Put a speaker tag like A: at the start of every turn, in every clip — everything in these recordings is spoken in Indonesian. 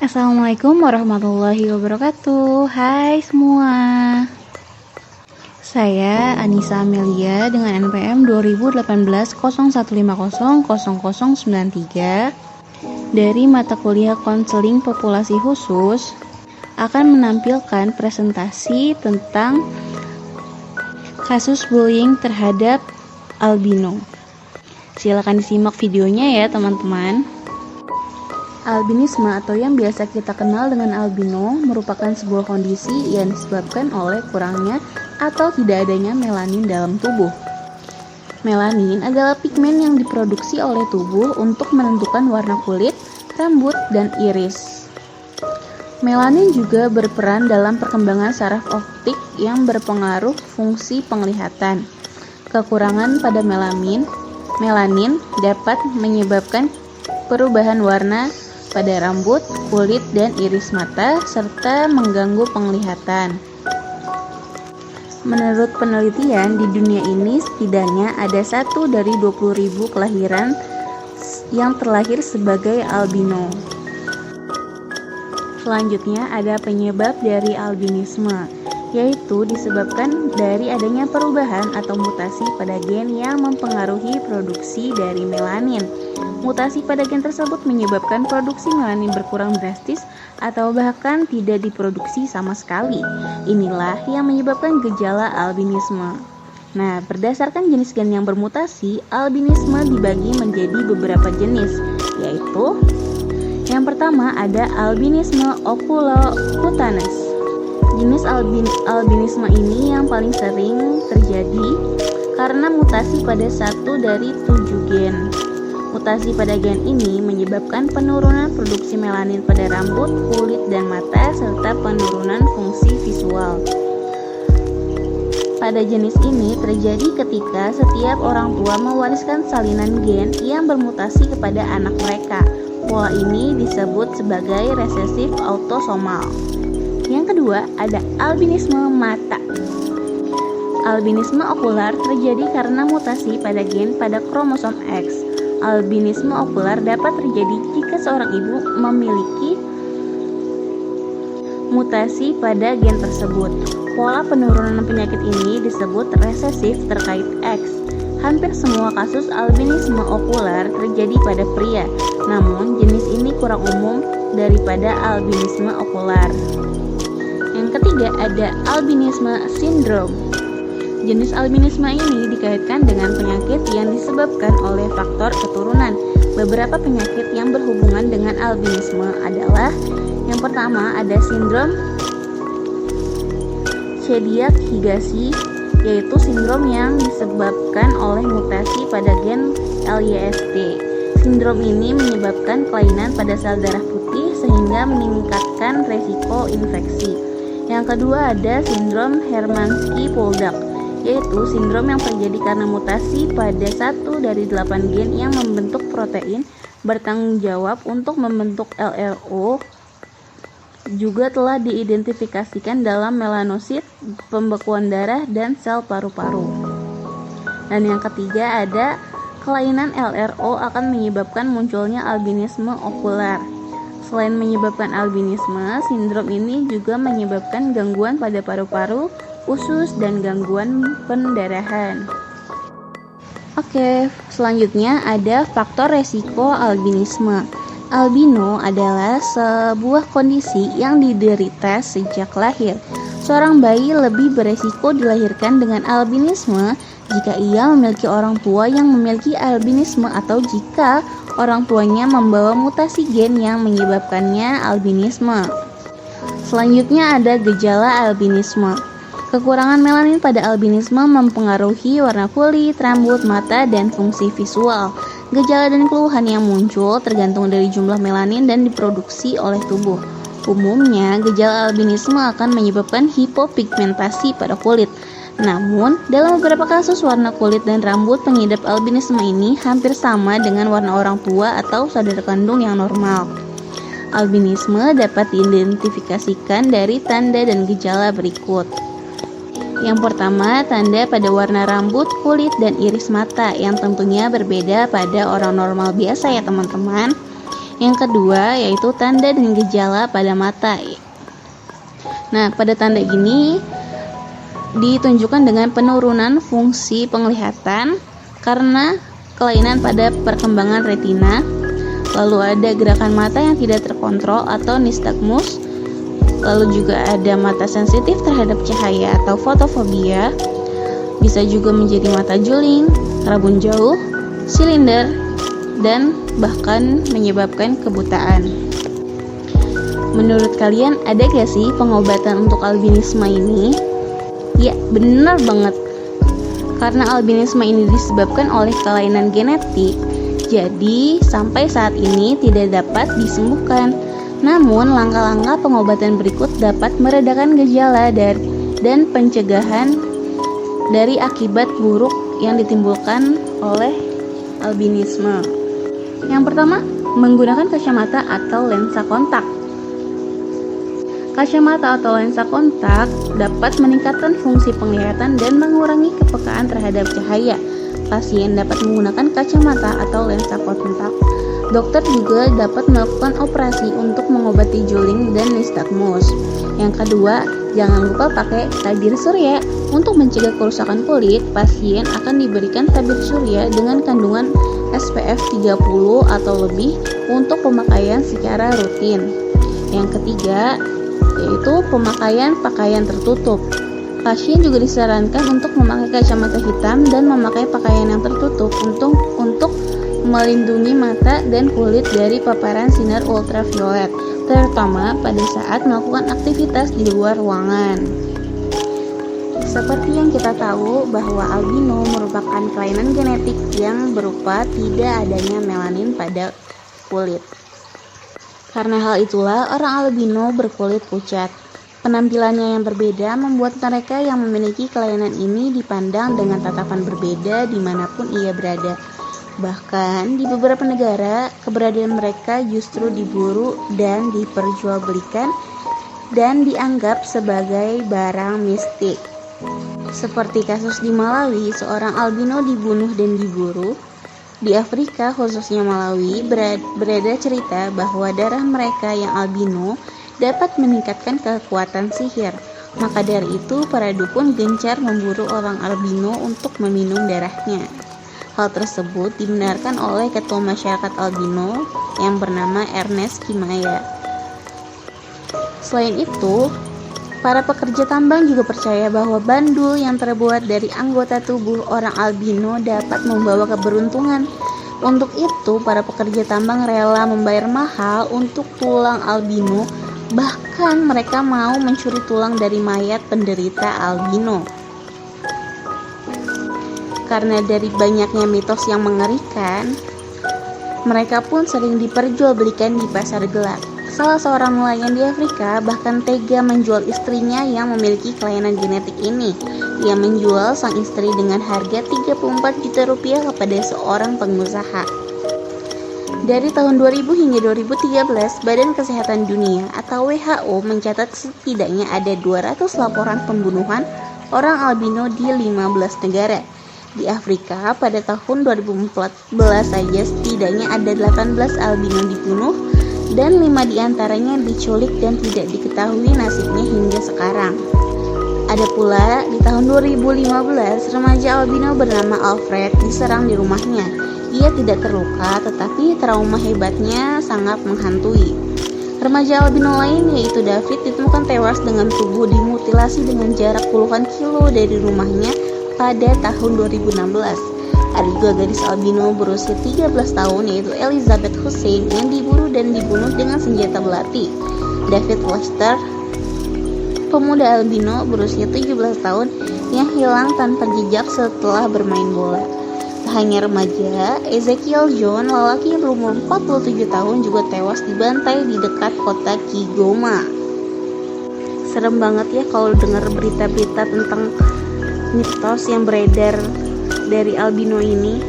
A: Assalamualaikum warahmatullahi wabarakatuh. Hai semua. Saya Anissa Amelia dengan NPM 2018 01500093 dari mata kuliah Konseling Populasi Khusus akan menampilkan presentasi tentang kasus bullying terhadap albino. Silakan disimak videonya ya teman-teman. Albinisme atau yang biasa kita kenal dengan albino merupakan sebuah kondisi yang disebabkan oleh kurangnya atau tidak adanya melanin dalam tubuh. Melanin adalah pigmen yang diproduksi oleh tubuh untuk menentukan warna kulit, rambut, dan iris. Melanin juga berperan dalam perkembangan saraf optik yang berpengaruh fungsi penglihatan. Kekurangan pada melanin dapat menyebabkan perubahan warna pada rambut, kulit, dan iris mata, serta mengganggu penglihatan. Menurut penelitian, di dunia ini setidaknya ada 1 dari 20.000 kelahiran yang terlahir sebagai albino. Selanjutnya ada penyebab dari albinisme, yaitu disebabkan dari adanya perubahan atau mutasi pada gen yang mempengaruhi produksi dari melanin. Mutasi pada gen tersebut menyebabkan produksi melanin berkurang drastis atau bahkan tidak diproduksi sama sekali. Inilah yang menyebabkan gejala albinisme. Nah, berdasarkan jenis gen yang bermutasi, albinisme dibagi menjadi beberapa jenis, yaitu yang pertama ada albinisme oculocutaneous. Jenis albinisme ini yang paling sering terjadi karena mutasi pada 1 dari 7 gen. Mutasi pada gen ini menyebabkan penurunan produksi melanin pada rambut, kulit, dan mata, serta penurunan fungsi visual. Pada jenis ini terjadi ketika setiap orang tua mewariskan salinan gen yang bermutasi kepada anak mereka. Pola ini disebut sebagai resesif autosomal. Yang kedua, ada albinisme mata. Albinisme okular terjadi karena mutasi pada gen pada kromosom X. Albinisme okular dapat terjadi jika seorang ibu memiliki mutasi pada gen tersebut. Pola penurunan penyakit ini disebut resesif terkait X. Hampir semua kasus albinisme okular terjadi pada pria, namun jenis ini kurang umum daripada albinisme okular. Yang ketiga ada albinisme sindrom. Jenis albinisme ini dikaitkan dengan penyakit yang disebabkan oleh faktor keturunan. Beberapa penyakit yang berhubungan dengan albinisme adalah yang pertama ada sindrom celiac Higashi, yaitu sindrom yang disebabkan oleh mutasi pada gen LYST. Sindrom ini menyebabkan kelainan pada sel darah putih sehingga meningkatkan resiko infeksi. Yang kedua ada sindrom Hermansky-Puldak, yaitu sindrom yang terjadi karena mutasi pada 1 dari 8 gen yang membentuk protein bertanggung jawab untuk membentuk LRO, juga telah diidentifikasikan dalam melanosit, pembekuan darah, dan sel paru-paru. Dan yang ketiga ada kelainan LRO akan menyebabkan munculnya albinisme okular. Selain menyebabkan albinisme, sindrom ini juga menyebabkan gangguan pada paru-paru, usus, dan gangguan pendarahan. Oke, selanjutnya ada faktor resiko albinisme. Albino adalah sebuah kondisi yang diderita sejak lahir. Seorang bayi lebih beresiko dilahirkan dengan albinisme jika ia memiliki orang tua yang memiliki albinisme atau jika orang tuanya membawa mutasi gen yang menyebabkannya albinisme. Selanjutnya ada gejala albinisme. Kekurangan melanin pada albinisme mempengaruhi warna kulit, rambut, mata, dan fungsi visual. Gejala dan keluhan yang muncul tergantung dari jumlah melanin dan diproduksi oleh tubuh. Umumnya, gejala albinisme akan menyebabkan hipopigmentasi pada kulit. Namun, dalam beberapa kasus warna kulit dan rambut pengidap albinisme ini hampir sama dengan warna orang tua atau saudara kandung yang normal. Albinisme dapat diidentifikasikan dari tanda dan gejala berikut. Yang pertama, tanda pada warna rambut, kulit, dan iris mata yang tentunya berbeda pada orang normal biasa ya teman-teman. Yang kedua yaitu tanda dan gejala pada mata. Nah, pada tanda ini ditunjukkan dengan penurunan fungsi penglihatan karena kelainan pada perkembangan retina. Lalu ada gerakan mata yang tidak terkontrol atau nistagmus. Lalu juga ada mata sensitif terhadap cahaya atau fotofobia. Bisa juga menjadi mata juling, rabun jauh, silinder, dan bahkan menyebabkan kebutaan. Menurut kalian ada gak sih pengobatan untuk albinisme ini? Ya, benar banget. Karena albinisme ini disebabkan oleh kelainan genetik, jadi sampai saat ini tidak dapat disembuhkan. Namun, langkah-langkah pengobatan berikut dapat meredakan gejala dan pencegahan dari akibat buruk yang ditimbulkan oleh albinisme. Yang pertama, menggunakan kacamata atau lensa kontak. Kacamata atau lensa kontak dapat meningkatkan fungsi penglihatan dan mengurangi kepekaan terhadap cahaya. Pasien dapat menggunakan kacamata atau lensa kontak. Dokter juga dapat melakukan operasi untuk mengobati juling dan nistagmus. Yang kedua, jangan lupa pakai tabir surya. Untuk mencegah kerusakan kulit, pasien akan diberikan tabir surya dengan kandungan SPF 30 atau lebih untuk pemakaian secara rutin. Yang ketiga, yaitu pemakaian pakaian tertutup. Pasien juga disarankan untuk memakai kacamata hitam dan memakai pakaian yang tertutup untuk melindungi mata dan kulit dari paparan sinar ultraviolet, terutama pada saat melakukan aktivitas di luar ruangan. Seperti yang kita tahu bahwa albino merupakan kelainan genetik yang berupa tidak adanya melanin pada kulit. Karena hal itulah orang albino berkulit pucat. Penampilannya yang berbeda membuat mereka yang memiliki kelainan ini dipandang dengan tatapan berbeda dimanapun ia berada. Bahkan di beberapa negara, keberadaan mereka justru diburu dan diperjualbelikan dan dianggap sebagai barang mistik. Seperti kasus di Malawi, seorang albino dibunuh dan diburu. Di Afrika, khususnya Malawi, beredar cerita bahwa darah mereka yang albino dapat meningkatkan kekuatan sihir. Maka dari itu, para dukun gencar memburu orang albino untuk meminum darahnya. Hal tersebut dibenarkan oleh ketua masyarakat albino yang bernama Ernest Kimaya. Selain itu, para pekerja tambang juga percaya bahwa bandul yang terbuat dari anggota tubuh orang albino dapat membawa keberuntungan. Untuk itu, para pekerja tambang rela membayar mahal untuk tulang albino. Bahkan mereka mau mencuri tulang dari mayat penderita albino. Karena dari banyaknya mitos yang mengerikan, mereka pun sering diperjualbelikan di pasar gelap. Salah seorang nelayan di Afrika bahkan tega menjual istrinya yang memiliki kelainan genetik ini. Ia menjual sang istri dengan harga 34 juta rupiah kepada seorang pengusaha. Dari tahun 2000 hingga 2013, Badan Kesehatan Dunia atau WHO mencatat setidaknya ada 200 laporan pembunuhan orang albino di 15 negara. Di Afrika, pada tahun 2014 saja setidaknya ada 18 albino dibunuh dan 5 diantaranya diculik dan tidak diketahui nasibnya hingga sekarang. Ada pula di tahun 2015, remaja albino bernama Alfred diserang di rumahnya. Ia tidak terluka, tetapi trauma hebatnya sangat menghantui. Remaja albino lain yaitu David ditemukan tewas dengan tubuh dimutilasi dengan jarak puluhan kilo dari rumahnya pada tahun 2016. Ada juga gadis albino berusia 13 tahun yaitu Elizabeth Hussein yang diburu dan dibunuh dengan senjata belati. David Webster, pemuda albino berusia 17 tahun yang hilang tanpa jejak setelah bermain bola. Tak hanya remaja, Ezekiel John, lelaki yang berumur 47 tahun juga tewas dibantai di dekat kota Kigoma. Serem banget ya kalau dengar berita-berita tentang mitos yang beredar dari albino ini.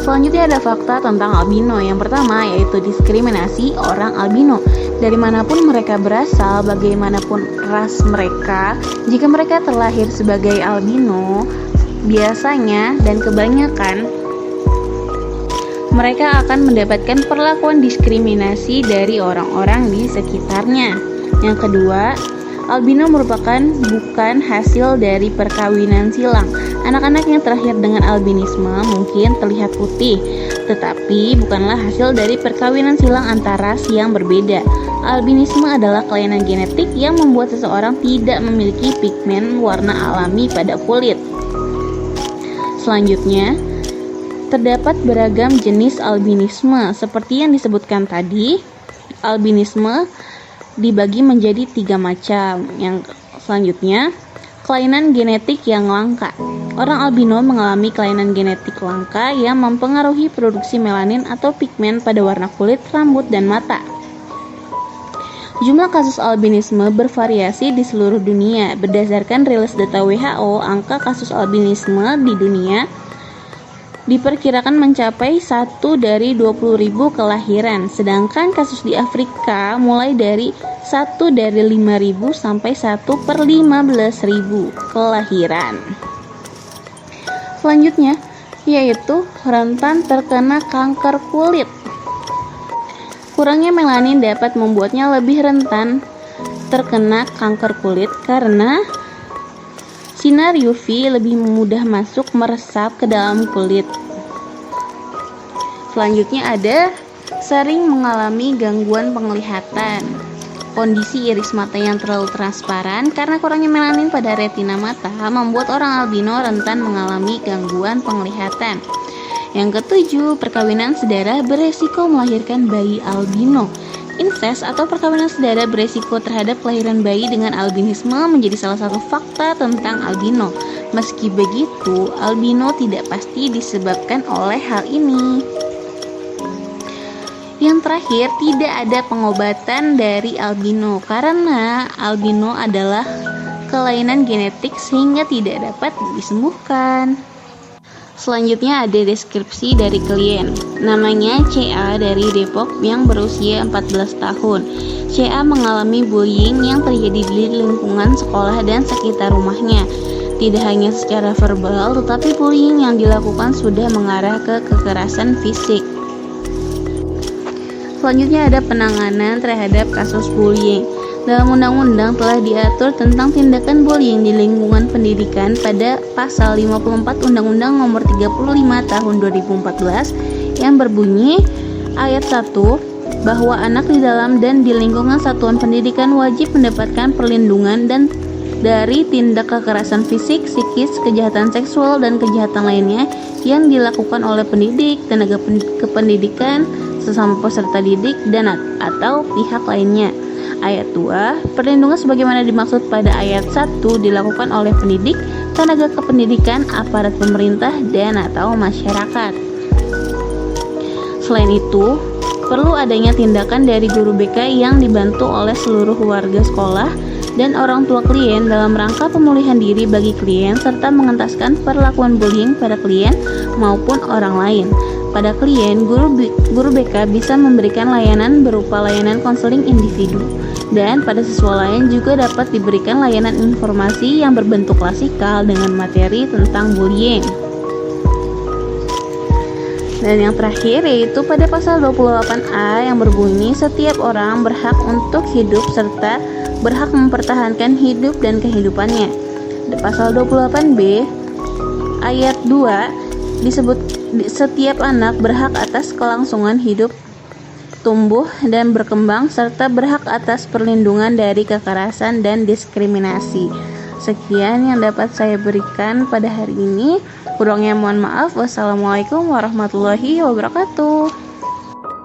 A: Selanjutnya ada fakta tentang albino. Yang pertama yaitu diskriminasi orang albino. Dari manapun mereka berasal, bagaimanapun ras mereka, jika mereka terlahir sebagai albino, biasanya dan kebanyakan mereka akan mendapatkan perlakuan diskriminasi dari orang-orang di sekitarnya. Yang kedua, albino merupakan bukan hasil dari perkawinan silang. Anak-anak yang terlahir dengan albinisme mungkin terlihat putih, tetapi bukanlah hasil dari perkawinan silang antara ras yang berbeda. Albinisme adalah kelainan genetik yang membuat seseorang tidak memiliki pigmen warna alami pada kulit. Selanjutnya, terdapat beragam jenis albinisme. Seperti yang disebutkan tadi, albinisme dibagi menjadi 3 macam. Yang selanjutnya, kelainan genetik yang langka. Orang albino mengalami kelainan genetik langka yang mempengaruhi produksi melanin atau pigmen pada warna kulit, rambut, dan mata. Jumlah kasus albinisme bervariasi di seluruh dunia. Berdasarkan rilis data WHO, angka kasus albinisme di dunia diperkirakan mencapai 1 dari 20.000 kelahiran, sedangkan kasus di Afrika mulai dari 1 dari 5.000 sampai 1 per 15.000 kelahiran. Selanjutnya, yaitu rentan terkena kanker kulit. Kurangnya melanin dapat membuatnya lebih rentan terkena kanker kulit karena sinar UV lebih mudah masuk meresap ke dalam kulit. Selanjutnya ada sering mengalami gangguan penglihatan. Kondisi iris mata yang terlalu transparan karena kurangnya melanin pada retina mata membuat orang albino rentan mengalami gangguan penglihatan. Yang ketujuh, perkawinan sedara beresiko melahirkan bayi albino. Insest atau perkawinan sedara beresiko terhadap kelahiran bayi dengan albinisme menjadi salah satu fakta tentang albino. Meski begitu, albino tidak pasti disebabkan oleh hal ini. Yang terakhir, tidak ada pengobatan dari albino karena albino adalah kelainan genetik sehingga tidak dapat disembuhkan. Selanjutnya ada deskripsi dari klien. Namanya CA dari Depok yang berusia 14 tahun. CA mengalami bullying yang terjadi di lingkungan sekolah dan sekitar rumahnya. Tidak hanya secara verbal, tetapi bullying yang dilakukan sudah mengarah ke kekerasan fisik. Selanjutnya ada penanganan terhadap kasus bullying. Dalam undang-undang telah diatur tentang tindakan bullying di lingkungan pendidikan pada pasal 54 Undang-Undang Nomor 35 Tahun 2014 yang berbunyi ayat 1 bahwa anak di dalam dan di lingkungan satuan pendidikan wajib mendapatkan perlindungan dan dari tindak kekerasan fisik, psikis, kejahatan seksual, dan kejahatan lainnya yang dilakukan oleh pendidik, tenaga kependidikan, sesama peserta didik, dan atau pihak lainnya. Ayat 2, perlindungan sebagaimana dimaksud pada ayat 1 dilakukan oleh pendidik, tenaga kependidikan, aparat pemerintah, dan atau masyarakat. Selain itu, perlu adanya tindakan dari guru BK yang dibantu oleh seluruh warga sekolah dan orang tua klien dalam rangka pemulihan diri bagi klien serta mengentaskan perlakuan bullying pada klien maupun orang lain. Pada klien, guru BK bisa memberikan layanan berupa layanan konseling individu, dan pada siswa lain juga dapat diberikan layanan informasi yang berbentuk klasikal dengan materi tentang bullying. Dan yang terakhir yaitu pada pasal 28A yang berbunyi setiap orang berhak untuk hidup serta berhak mempertahankan hidup dan kehidupannya. Di pasal 28B ayat 2 disebut setiap anak berhak atas kelangsungan hidup, tumbuh dan berkembang serta berhak atas perlindungan dari kekerasan dan diskriminasi. Sekian yang dapat saya berikan pada hari ini. Kurangnya mohon maaf. Wassalamualaikum warahmatullahi wabarakatuh.